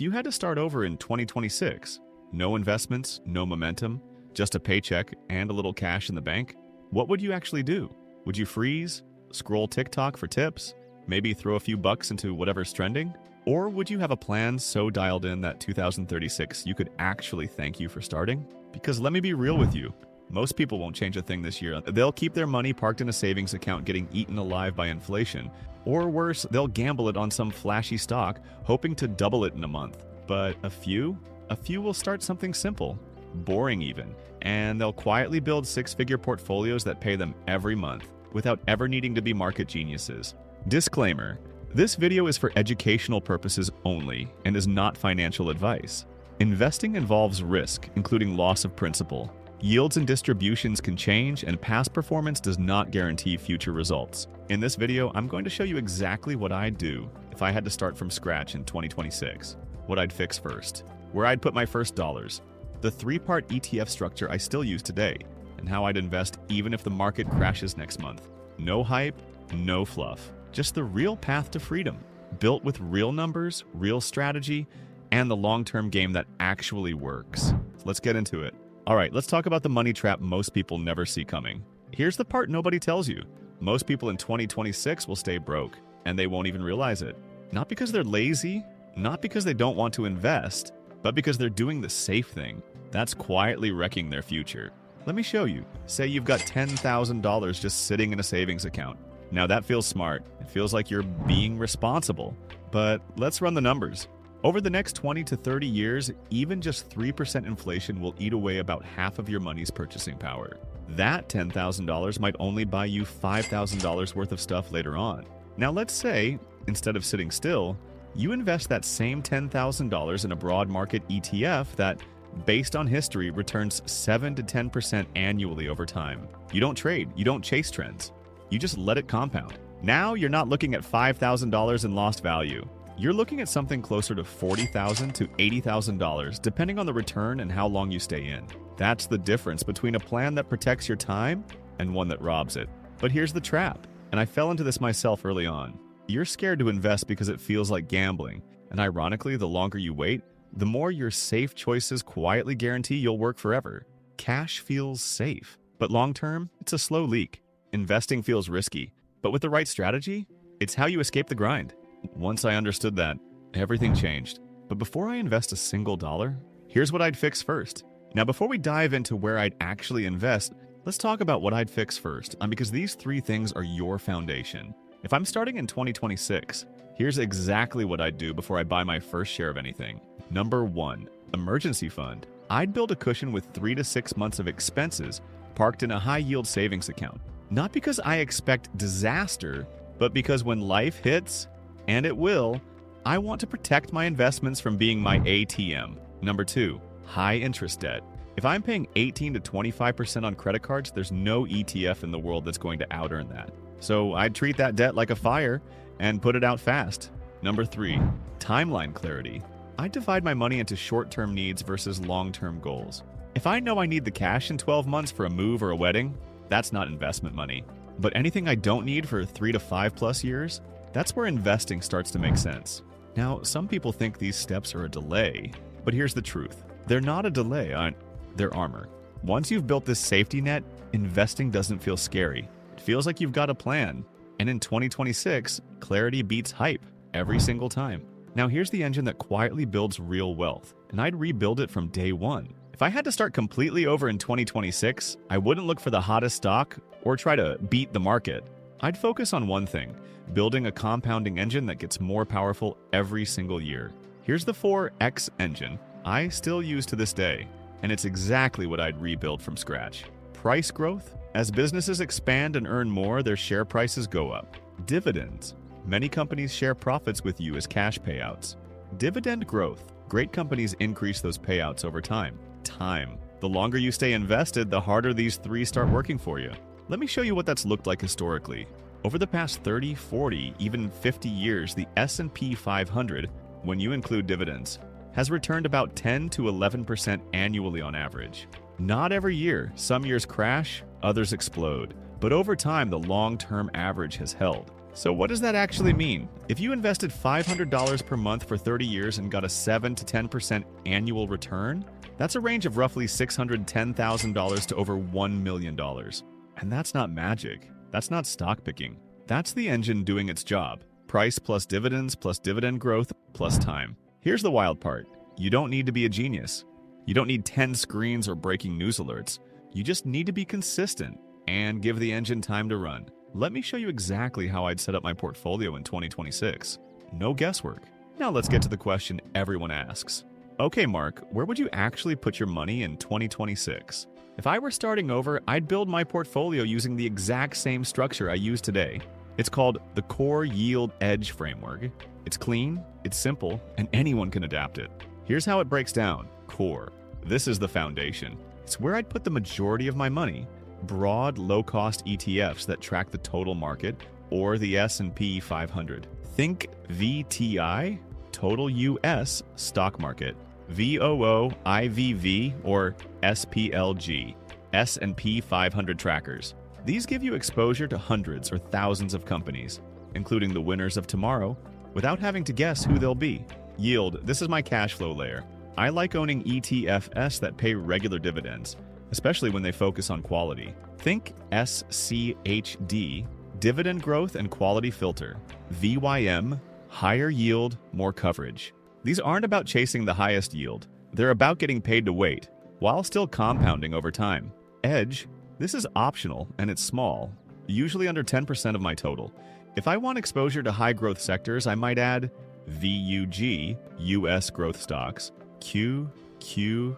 If you had to start over in 2026, no investments, no momentum, just a paycheck and a little cash in the bank, what would you actually do? Would you freeze, scroll TikTok for tips, maybe throw a few bucks into whatever's trending? Or would you have a plan so dialed in that 2036 you could actually thank you for starting? Because let me be real with you, most people won't change a thing this year. They'll keep their money parked in a savings account getting eaten alive by inflation. Or worse, they'll gamble it on some flashy stock, hoping to double it in a month. But a few will start something simple, boring even, and they'll quietly build six-figure portfolios that pay them every month, without ever needing to be market geniuses. Disclaimer: this video is for educational purposes only and is not financial advice. Investing involves risk, including loss of principal. Yields and distributions can change, and past performance does not guarantee future results. In this video, I'm going to show you exactly what I'd do if I had to start from scratch in 2026, what I'd fix first, where I'd put my first dollars, the three-part ETF structure I still use today, and how I'd invest even if the market crashes next month. No hype, no fluff, just the real path to freedom, built with real numbers, real strategy, and the long-term game that actually works. So let's get into it. All right, let's talk about the money trap most people never see coming. Here's the part nobody tells you. Most people in 2026 will stay broke, and they won't even realize it. Not because they're lazy, not because they don't want to invest, but because they're doing the safe thing. That's quietly wrecking their future. Let me show you. Say you've got $10,000 just sitting in a savings account. Now that feels smart. It feels like you're being responsible. But let's run the numbers. Over the next 20 to 30 years, even just 3% inflation will eat away about half of your money's purchasing power. That $10,000 might only buy you $5,000 worth of stuff later on. Now let's say, instead of sitting still, you invest that same $10,000 in a broad market ETF that, based on history, returns 7 to 10% annually over time. You don't trade, you don't chase trends. You just let it compound. Now you're not looking at $5,000 in lost value. You're looking at something closer to $40,000 to $80,000, depending on the return and how long you stay in. That's the difference between a plan that protects your time and one that robs it. But here's the trap, and I fell into this myself early on. You're scared to invest because it feels like gambling, and ironically, the longer you wait, the more your safe choices quietly guarantee you'll work forever. Cash feels safe, but long-term, it's a slow leak. Investing feels risky, but with the right strategy, it's how you escape the grind. Once I understood that, everything changed. But before I invest a single dollar, here's what I'd fix first. Now, before we dive into where I'd actually invest, let's talk about what I'd fix first, because these three things are your foundation. If I'm starting in 2026, here's exactly what I'd do before I buy my first share of anything. Number 1, emergency fund. I'd build a cushion with 3 to 6 months of expenses parked in a high-yield savings account. Not because I expect disaster, but because when life hits, and it will, I want to protect my investments from being my ATM. Number 2, high interest debt. If I'm paying 18 to 25% on credit cards, there's no ETF in the world that's going to out-earn that. So I'd treat that debt like a fire and put it out fast. Number 3, timeline clarity. I divide my money into short-term needs versus long-term goals. If I know I need the cash in 12 months for a move or a wedding, that's not investment money. But anything I don't need for 3 to 5 plus years, that's where investing starts to make sense. Now, some people think these steps are a delay, but here's the truth. They're not a delay, they're armor. Once you've built this safety net, investing doesn't feel scary. It feels like you've got a plan. And in 2026, clarity beats hype every single time. Now here's the engine that quietly builds real wealth, and I'd rebuild it from day one. If I had to start completely over in 2026, I wouldn't look for the hottest stock or try to beat the market. I'd focus on one thing, building a compounding engine that gets more powerful every single year. Here's the 4X engine I still use to this day, and it's exactly what I'd rebuild from scratch. Price growth. As businesses expand and earn more, their share prices go up. Dividends. Many companies share profits with you as cash payouts. Dividend growth. Great companies increase those payouts over time. Time. The longer you stay invested, the harder these three start working for you. Let me show you what that's looked like historically. Over the past 30, 40, even 50 years, the S&P 500, when you include dividends, has returned about 10 to 11% annually on average. Not every year. Some years crash, others explode. But over time, the long-term average has held. So what does that actually mean? If you invested $500 per month for 30 years and got a 7 to 10% annual return, that's a range of roughly $610,000 to over $1 million. And that's not magic. That's not stock picking. That's the engine doing its job. Price plus dividends plus dividend growth plus time. Here's the wild part. You don't need to be a genius. You don't need 10 screens or breaking news alerts. You just need to be consistent and give the engine time to run. Let me show you exactly how I'd set up my portfolio in 2026. No guesswork. Now let's get to the question everyone asks. Okay, Mark, where would you actually put your money in 2026? If I were starting over, I'd build my portfolio using the exact same structure I use today. It's called the Core Yield Edge Framework. It's clean, it's simple, and anyone can adapt it. Here's how it breaks down. Core. This is the foundation. It's where I'd put the majority of my money. Broad, low-cost ETFs that track the total market or the S&P 500. Think VTI, Total US Stock Market, VOO-IVV or SPLG, S&P 500 trackers. These give you exposure to hundreds or thousands of companies, including the winners of tomorrow, without having to guess who they'll be. Yield, this is my cash flow layer. I like owning ETFs that pay regular dividends, especially when they focus on quality. Think SCHD, Dividend Growth and Quality Filter, VYM, Higher Yield, More Coverage. These aren't about chasing the highest yield. They're about getting paid to wait, while still compounding over time. Edge, this is optional and it's small, usually under 10% of my total. If I want exposure to high growth sectors, I might add VUG, US growth stocks, QQQ,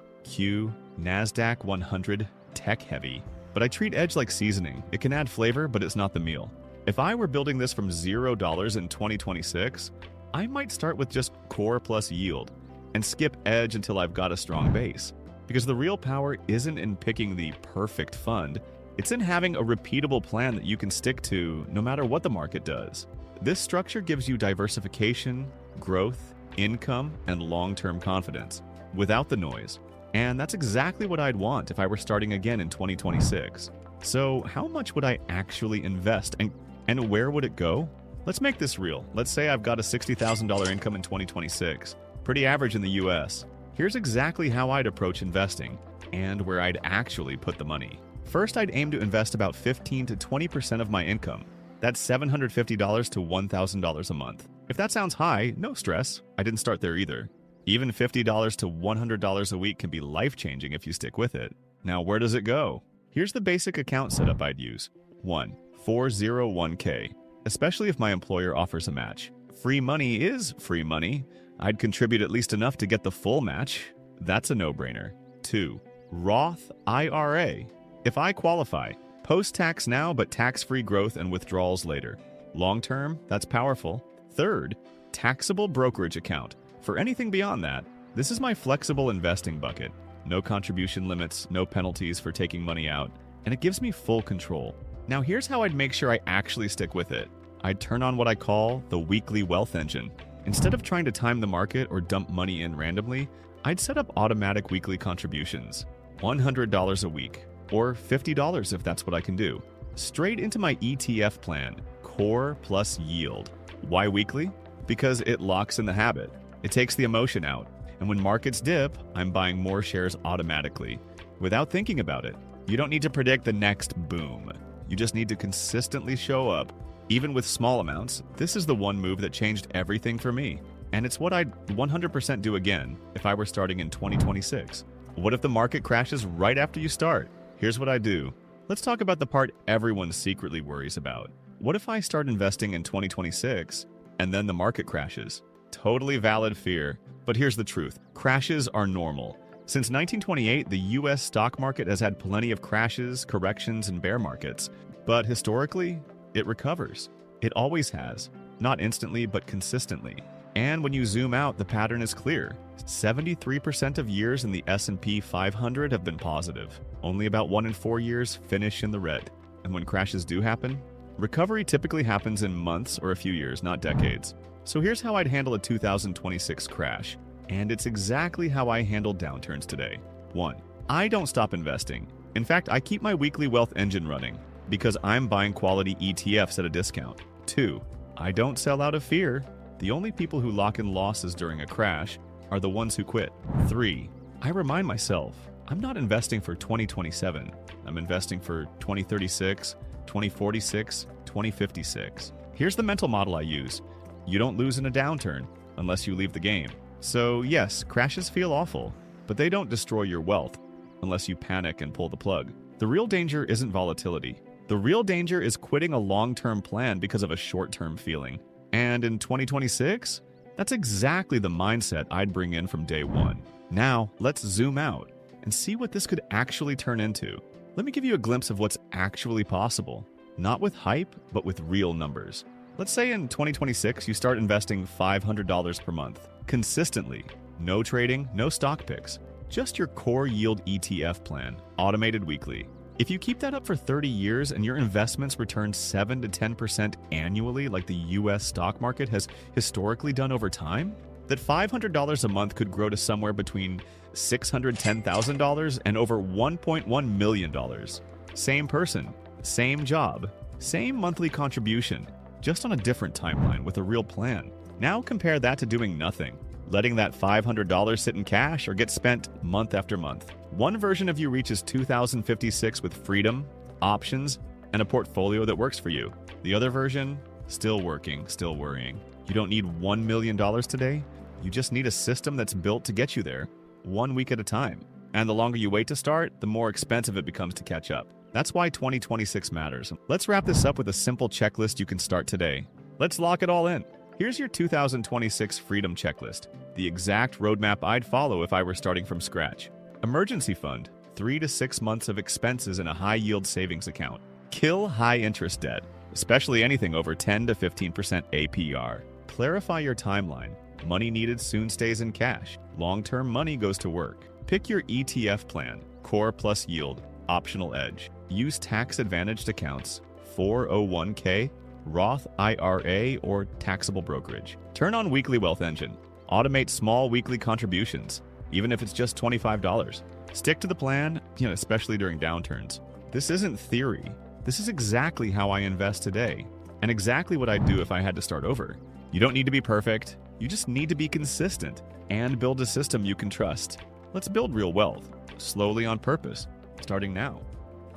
NASDAQ 100, tech heavy. But I treat Edge like seasoning. It can add flavor, but it's not the meal. If I were building this from $0 in 2026, I might start with just core plus yield and skip Edge until I've got a strong base. Because the real power isn't in picking the perfect fund, it's in having a repeatable plan that you can stick to no matter what the market does. This structure gives you diversification, growth, income, and long-term confidence without the noise. And that's exactly what I'd want if I were starting again in 2026. So how much would I actually invest and where would it go? Let's make this real. Let's say I've got a $60,000 income in 2026, pretty average in the US. Here's exactly how I'd approach investing and where I'd actually put the money. First, I'd aim to invest about 15 to 20% of my income. That's $750 to $1,000 a month. If that sounds high, no stress. I didn't start there either. Even $50 to $100 a week can be life-changing if you stick with it. Now, where does it go? Here's the basic account setup I'd use. 1. 401k, especially if my employer offers a match. Free money is free money. I'd contribute at least enough to get the full match. That's a no-brainer. 2. Roth IRA. If I qualify, post-tax now but tax-free growth and withdrawals later. Long-term, that's powerful. 3rd, taxable brokerage account. For anything beyond that, this is my flexible investing bucket. No contribution limits, no penalties for taking money out, and it gives me full control. Now here's how I'd make sure I actually stick with it. I'd turn on what I call the weekly wealth engine. Instead of trying to time the market or dump money in randomly, I'd set up automatic weekly contributions. $100 a week, or $50 if that's what I can do. Straight into my ETF plan, core plus yield. Why weekly? Because it locks in the habit. It takes the emotion out, and when markets dip, I'm buying more shares automatically, without thinking about it. You don't need to predict the next boom. You just need to consistently show up. Even with small amounts, this is the one move that changed everything for me. And it's what I'd 100% do again if I were starting in 2026. What if the market crashes right after you start? Here's what I do. Let's talk about the part everyone secretly worries about. What if I start investing in 2026 and then the market crashes? Totally valid fear. But here's the truth. Crashes are normal. Since 1928, the US stock market has had plenty of crashes, corrections, and bear markets. But historically, it recovers. It always has. Not instantly, but consistently. And when you zoom out, the pattern is clear. 73% of years in the S&P 500 have been positive. Only about 1 in 4 years finish in the red. And when crashes do happen, recovery typically happens in months or a few years, not decades. So here's how I'd handle a 2026 crash. And it's exactly how I handle downturns today. 1. I don't stop investing. In fact, I keep my weekly wealth engine running because I'm buying quality ETFs at a discount. 2. I don't sell out of fear. The only people who lock in losses during a crash are the ones who quit. 3. I remind myself, I'm not investing for 2027. I'm investing for 2036, 2046, 2056. Here's the mental model I use. You don't lose in a downturn unless you leave the game. So yes, crashes feel awful, but they don't destroy your wealth unless you panic and pull the plug. The real danger isn't volatility. The real danger is quitting a long-term plan because of a short-term feeling. And in 2026, that's exactly the mindset I'd bring in from day one. Now, let's zoom out and see what this could actually turn into. Let me give you a glimpse of what's actually possible. Not with hype, but with real numbers. Let's say in 2026, you start investing $500 per month, consistently. No trading, no stock picks. Just your core yield ETF plan, automated weekly. If you keep that up for 30 years and your investments return 7 to 10% annually like the US stock market has historically done over time, that $500 a month could grow to somewhere between $610,000 and over $1.1 million. Same person, same job, same monthly contribution, just on a different timeline with a real plan. Now compare that to doing nothing, letting that $500 sit in cash or get spent month after month. One version of you reaches 2056 with freedom, options, and a portfolio that works for you. The other version, still working, still worrying. You don't need $1 million today. You just need a system that's built to get you there, 1 week at a time. And the longer you wait to start, the more expensive it becomes to catch up. That's why 2026 matters. Let's wrap this up with a simple checklist you can start today. Let's lock it all in. Here's your 2026 Freedom Checklist, the exact roadmap I'd follow if I were starting from scratch. Emergency fund, 3 to 6 months of expenses in a high-yield savings account. Kill high-interest debt, especially anything over 10 to 15% APR. Clarify your timeline. Money needed soon stays in cash. Long-term money goes to work. Pick your ETF plan, core plus yield, optional edge. Use tax-advantaged accounts, 401k, Roth IRA, or taxable brokerage. Turn on Weekly Wealth Engine. Automate small weekly contributions, even if it's just $25. Stick to the plan, especially during downturns. This isn't theory. This is exactly how I invest today, and exactly what I'd do if I had to start over. You don't need to be perfect. You just need to be consistent and build a system you can trust. Let's build real wealth, slowly on purpose, starting now.